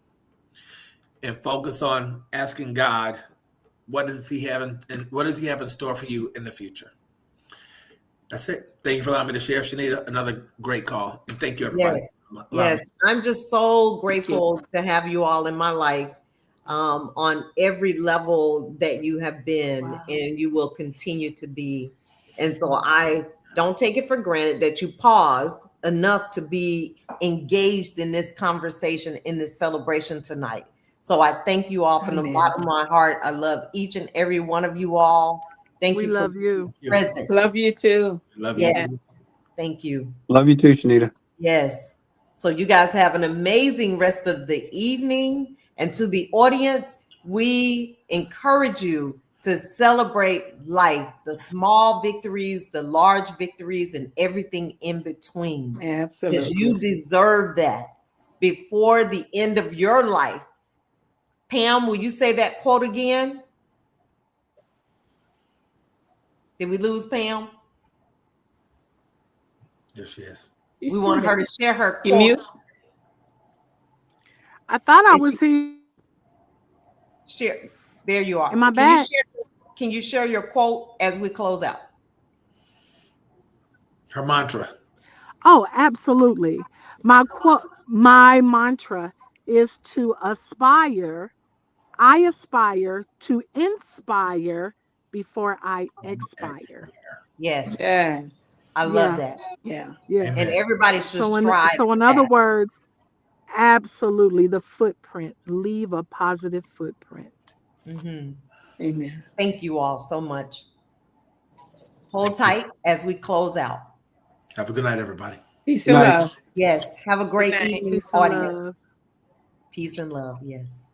and focus on asking God, what does he have in store for you in the future? That's it. Thank you for allowing me to share, Shenita. Another great call. And thank you, everybody. Yes. I'm just so grateful to have you all in my life on every level that you have been and you will continue to be. And so I don't take it for granted that you paused enough to be engaged in this conversation, in this celebration tonight. So I thank you all from the bottom of my heart. I love each and every one of you all. Thank you. We love you. Present. Love you too. Love you. Yes. Thank you. Love you too, Shenita. Yes. So you guys have an amazing rest of the evening. And to the audience, we encourage you to celebrate life, the small victories, the large victories, and everything in between. Absolutely. Because you deserve that before the end of your life. Pam, will you say that quote again? Did we lose Pam? There she is. We want her to share her quote. You mute? I thought I was here. Share. There you are. Am I back? Can you share your quote as we close out? Her mantra. Oh, absolutely. My mantra is to aspire. I aspire to inspire before I expire. Yes, Yes. I love Yeah, that. Yeah. yeah. And everybody should So strive so for in other that. words, absolutely the footprint. Leave a positive footprint. Mhm. Amen. Thank you all so much. Hold Thank you. tight as we close out. Have a good night, everybody. Peace Good and night. love. Yes, have a great night. evening, Peace and audience. love. Peace and love. Yes.